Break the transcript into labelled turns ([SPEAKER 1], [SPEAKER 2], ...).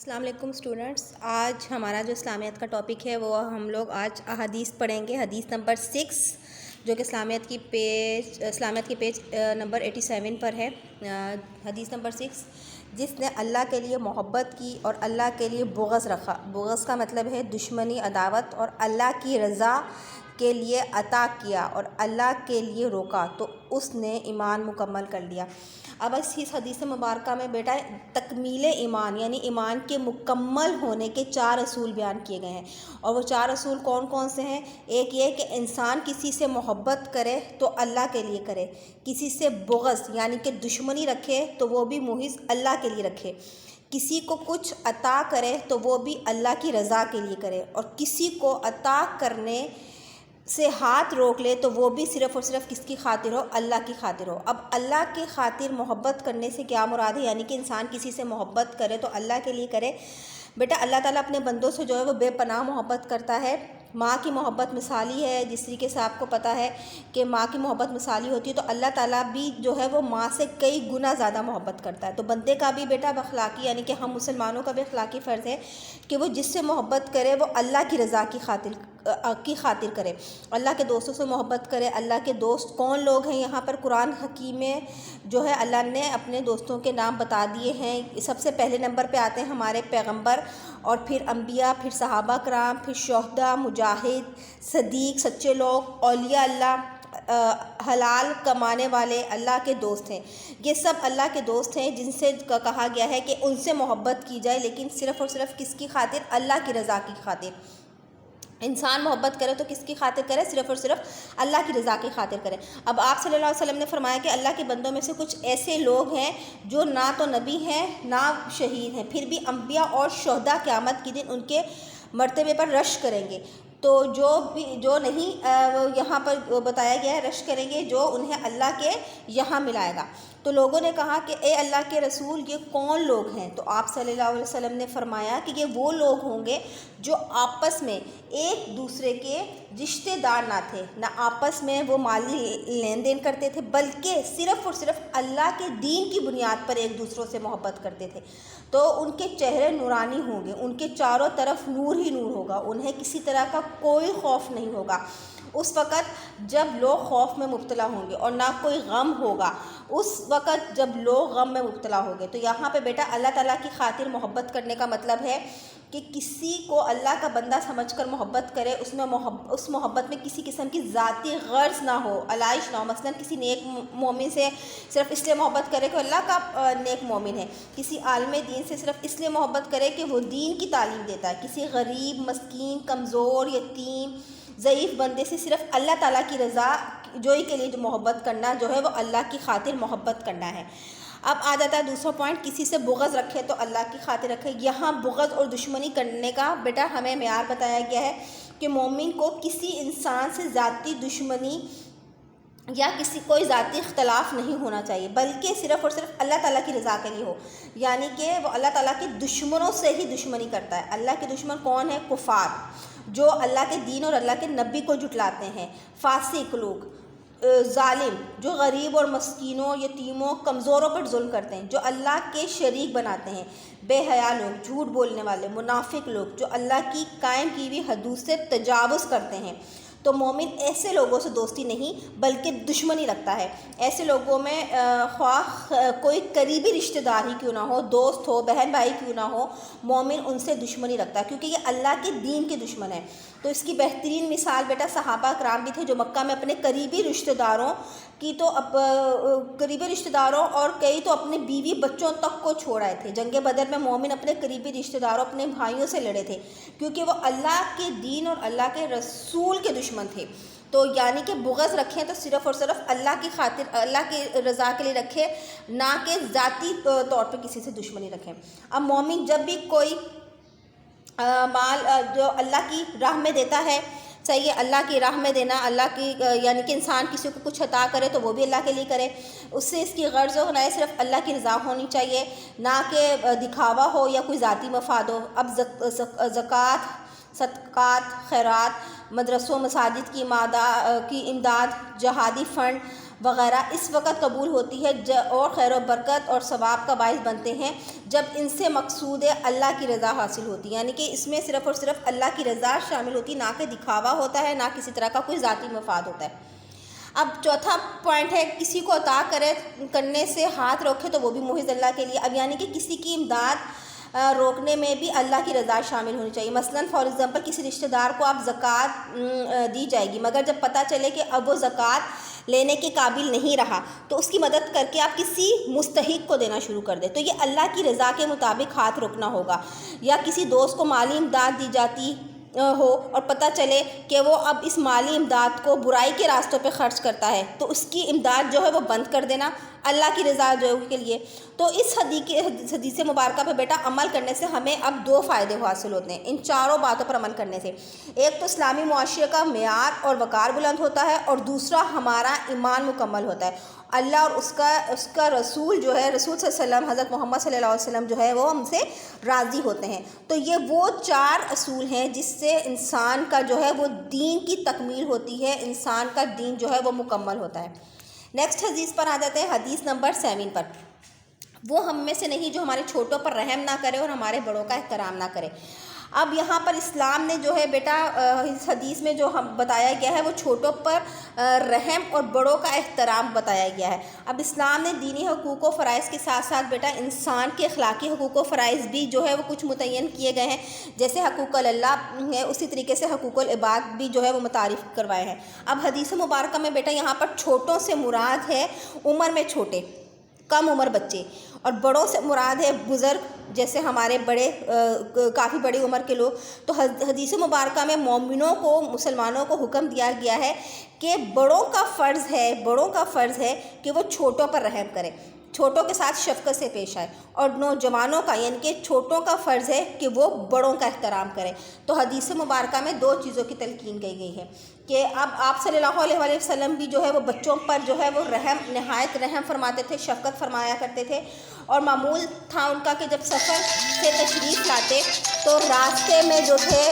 [SPEAKER 1] السلام علیکم اسٹوڈنٹس، آج ہمارا جو اسلامیات کا ٹاپک ہے وہ ہم لوگ آج احادیث پڑھیں گے۔ حدیث نمبر 6 جو کہ اسلامیات کی پیج نمبر 87 پر ہے۔ حدیث نمبر 6، جس نے اللہ کے لیے محبت کی اور اللہ کے لیے بغض رکھا، بغض کا مطلب ہے دشمنی، عداوت، اور اللہ کی رضا کے لیے عطا کیا اور اللہ کے لیے روکا تو اس نے ایمان مکمل کر لیا۔ اب اس حدیث مبارکہ میں بیٹا تکمیل ایمان یعنی ایمان کے مکمل ہونے کے 4 اصول بیان کیے گئے ہیں، اور وہ 4 اصول کون کون سے ہیں؟ ایک یہ کہ انسان کسی سے محبت کرے تو اللہ کے لیے کرے، کسی سے بغض یعنی کہ دشمنی رکھے تو وہ بھی محض اللہ کے لیے رکھے، کسی کو کچھ عطا کرے تو وہ بھی اللہ کی رضا کے لیے کرے، اور کسی کو عطا کرنے سے ہاتھ روک لے تو وہ بھی صرف اور صرف کس کی خاطر ہو؟ اللہ کی خاطر ہو۔ اب اللہ کی خاطر محبت کرنے سے کیا مراد ہے؟ یعنی کہ انسان کسی سے محبت کرے تو اللہ کے لیے کرے۔ بیٹا اللہ تعالیٰ اپنے بندوں سے جو ہے وہ بے پناہ محبت کرتا ہے۔ ماں کی محبت مثالی ہے، جس طریقے سے آپ کو پتہ ہے کہ ماں کی محبت مثالی ہوتی ہے، تو اللہ تعالیٰ بھی جو ہے وہ ماں سے کئی گنا زیادہ محبت کرتا ہے۔ تو بندے کا بھی بیٹا اخلاقی یعنی کہ ہم مسلمانوں کا بھی اخلاقی فرض ہے کہ وہ جس سے محبت کرے وہ اللہ کی رضا کی خاطر کرے، اللہ کے دوستوں سے محبت کرے۔ اللہ کے دوست کون لوگ ہیں؟ یہاں پر قرآن حکیم میں جو ہے اللہ نے اپنے دوستوں کے نام بتا دیے ہیں۔ سب سے پہلے نمبر پہ آتے ہیں ہمارے پیغمبر، اور پھر انبیاء، پھر صحابہ کرام، پھر شہداء، مجاہد، صدیق، سچے لوگ، اولیاء اللہ، حلال کمانے والے اللہ کے دوست ہیں۔ یہ سب اللہ کے دوست ہیں جن سے کہا گیا ہے کہ ان سے محبت کی جائے، لیکن صرف اور صرف کس کی خاطر؟ اللہ کی رضا کی خاطر۔ انسان محبت کرے تو کس کی خاطر کرے؟ صرف اور صرف اللہ کی رضا کی خاطر کرے۔ اب آپ صلی اللہ علیہ وسلم نے فرمایا کہ اللہ کے بندوں میں سے کچھ ایسے لوگ ہیں جو نہ تو نبی ہیں نہ شہید ہیں، پھر بھی انبیاء اور شہداء قیامت کے دن ان کے مرتبے پر رش کریں گے۔ تو جو نہیں یہاں پر بتایا گیا ہے رش کریں گے، جو انہیں اللہ کے یہاں ملائے گا۔ تو لوگوں نے کہا کہ اے اللہ کے رسول یہ کون لوگ ہیں؟ تو آپ صلی اللہ علیہ وسلم نے فرمایا کہ یہ وہ لوگ ہوں گے جو آپس میں ایک دوسرے کے رشتے دار نہ تھے، نہ آپس میں وہ مالی لین دین کرتے تھے، بلکہ صرف اور صرف اللہ کے دین کی بنیاد پر ایک دوسروں سے محبت کرتے تھے۔ تو ان کے چہرے نورانی ہوں گے، ان کے چاروں طرف نور ہی نور ہوگا، انہیں کسی طرح کا کوئی خوف نہیں ہوگا۔ اس وقت جب لوگ خوف میں مبتلا ہوں گے اور نہ کوئی غم ہوگا، اس وقت جب لوگ غم میں مبتلا ہوں گے۔ تو یہاں پہ بیٹا اللہ تعالیٰ کی خاطر محبت کرنے کا مطلب ہے کہ کسی کو اللہ کا بندہ سمجھ کر محبت کرے، اس محبت میں کسی قسم کی ذاتی غرض نہ ہو، علائش نہ ہو۔ مثلا کسی نیک مومن سے صرف اس لیے محبت کرے کہ اللہ کا نیک مومن ہے، کسی عالم دین سے صرف اس لیے محبت کرے کہ وہ دین کی تعلیم دیتا ہے، کسی غریب، مسکین، کمزور، یتیم، ضعیف بندے سے صرف اللہ تعالیٰ کی رضا جوئی کے لیے جو محبت کرنا جو ہے وہ اللہ کی خاطر محبت کرنا ہے۔ اب آ جاتا ہے دوسرا پوائنٹ، کسی سے بغض رکھے تو اللہ کی خاطر رکھے۔ یہاں بغض اور دشمنی کرنے کا بیٹا ہمیں معیار بتایا گیا ہے کہ مومن کو کسی انسان سے ذاتی دشمنی یا کوئی ذاتی اختلاف نہیں ہونا چاہیے، بلکہ صرف اور صرف اللہ تعالیٰ کی رضا کے لیے ہو، یعنی کہ وہ اللہ تعالیٰ کے دشمنوں سے ہی دشمنی کرتا ہے۔ اللہ کے دشمن کون ہے؟ کفار، جو اللہ کے دین اور اللہ کے نبی کو جھٹلاتے ہیں، فاسق لوگ، ظالم جو غریب اور مسکینوں، یتیموں، کمزوروں پر ظلم کرتے ہیں، جو اللہ کے شریک بناتے ہیں، بے حیا لوگ، جھوٹ بولنے والے، منافق لوگ، جو اللہ کی قائم کی ہوئی حدود سے تجاوز کرتے ہیں۔ تو مومن ایسے لوگوں سے دوستی نہیں بلکہ دشمنی رکھتا ہے۔ ایسے لوگوں میں خواہ کوئی قریبی رشتہ دار ہی کیوں نہ ہو، دوست ہو، بہن بھائی کیوں نہ ہو، مومن ان سے دشمنی رکھتا ہے، کیونکہ یہ اللہ کے دین کے دشمن ہیں۔ تو اس کی بہترین مثال بیٹا صحابہ کرام بھی تھے، جو مکہ میں اپنے قریبی رشتہ داروں اور کئی تو اپنے بیوی بچوں تک کو چھوڑ آئے تھے۔ جنگ بدر میں مومن اپنے قریبی رشتہ داروں، اپنے بھائیوں سے لڑے تھے، کیونکہ وہ اللہ کے دین اور اللہ کے رسول کے دشمن تھے۔ تو یعنی کہ بغض رکھیں تو صرف اور صرف اللہ کی خاطر، اللہ کی رضا کے لیے رکھیں، نہ کہ ذاتی طور پہ کسی سے دشمنی رکھیں۔ اب مومن جب بھی کوئی مال جو اللہ کی راہ میں دیتا ہے، صحیح ہے، اللہ کی راہ میں دینا، اللہ کی یعنی کہ انسان کسی کو کچھ عطا کرے تو وہ بھی اللہ کے لیے کرے، اس سے اس کی غرض ہو نہ صرف اللہ کی رضا ہونی چاہیے، نہ کہ دکھاوا ہو یا کوئی ذاتی مفاد ہو۔ اب زکوٰۃ، صدقات، خیرات، مدرسوں مساجد کی امداد، جہادی فنڈ، وغیرہ اس وقت قبول ہوتی ہے اور خیر و برکت اور ثواب کا باعث بنتے ہیں جب ان سے مقصود اللہ کی رضا حاصل ہوتی ہے، یعنی کہ اس میں صرف اور صرف اللہ کی رضا شامل ہوتی ہے، نہ کہ دکھاوا ہوتا ہے، نہ کسی طرح کا کوئی ذاتی مفاد ہوتا ہے۔ اب چوتھا پوائنٹ ہے کسی کو عطا کرنے سے ہاتھ روکے تو وہ بھی محض اللہ کے لیے۔ اب یعنی کہ کسی کی امداد روکنے میں بھی اللہ کی رضا شامل ہونی چاہیے۔ مثلاً فار ایگزامپل کسی رشتہ دار کو آپ زکوٰۃ دی جائے گی، مگر جب پتہ چلے کہ اب وہ زکوٰۃ لینے کے قابل نہیں رہا تو اس کی مدد کر کے آپ کسی مستحق کو دینا شروع کر دیں، تو یہ اللہ کی رضا کے مطابق ہاتھ روکنا ہوگا۔ یا کسی دوست کو مالی امداد دی جاتی ہو اور پتہ چلے کہ وہ اب اس مالی امداد کو برائی کے راستوں پہ خرچ کرتا ہے تو اس کی امداد جو ہے وہ بند کر دینا اللہ کی رضا جو کے لیے۔ تو اس حدیث مبارکہ پہ بیٹا عمل کرنے سے ہمیں اب دو فائدے حاصل ہوتے ہیں ان چاروں باتوں پر عمل کرنے سے۔ ایک تو اسلامی معاشرے کا معیار اور وقار بلند ہوتا ہے، اور دوسرا ہمارا ایمان مکمل ہوتا ہے۔ اللہ اور اس کا رسول جو ہے، رسول صلی اللہ علیہ وسلم، حضرت محمد صلی اللہ علیہ وسلم جو ہے وہ ہم سے راضی ہوتے ہیں۔ تو یہ وہ چار اصول ہیں جس سے انسان کا جو ہے وہ دین کی تکمیل ہوتی ہے، انسان کا دین جو ہے وہ مکمل ہوتا ہے۔ نیکسٹ حدیث پر آ جاتے ہیں، حدیث نمبر 7 پر۔ وہ ہم میں سے نہیں جو ہمارے چھوٹوں پر رحم نہ کرے اور ہمارے بڑوں کا احترام نہ کرے۔ اب یہاں پر اسلام نے جو ہے بیٹا اس حدیث میں جو ہم بتایا گیا ہے وہ چھوٹوں پر رحم اور بڑوں کا احترام بتایا گیا ہے۔ اب اسلام نے دینی حقوق و فرائض کے ساتھ ساتھ بیٹا انسان کے اخلاقی حقوق و فرائض بھی جو ہے وہ کچھ متعین کیے گئے ہیں، جیسے حقوق اللہ ہے اسی طریقے سے حقوق العباد بھی جو ہے وہ متعارف کروائے ہیں۔ اب حدیث مبارکہ میں بیٹا یہاں پر چھوٹوں سے مراد ہے عمر میں چھوٹے، کم عمر بچے، اور بڑوں سے مراد ہے بزرگ، جیسے ہمارے بڑے کافی بڑی عمر کے لوگ۔ تو حدیث مبارکہ میں مومنوں کو، مسلمانوں کو حکم دیا گیا ہے کہ بڑوں کا فرض ہے کہ وہ چھوٹوں پر رحم کرے، چھوٹوں کے ساتھ شفقت سے پیش آئے، اور نوجوانوں کا یعنی کہ چھوٹوں کا فرض ہے کہ وہ بڑوں کا احترام کرے۔ تو حدیث مبارکہ میں دو چیزوں کی تلقین کی گئی ہے کہ اب آپ صلی اللہ علیہ وآلہ وسلم بھی جو ہے وہ بچوں پر جو ہے وہ نہایت رحم فرماتے تھے، شفقت فرمایا کرتے تھے، اور معمول تھا ان کا کہ جب سفر سے تشریف لاتے تو راستے میں جو تھے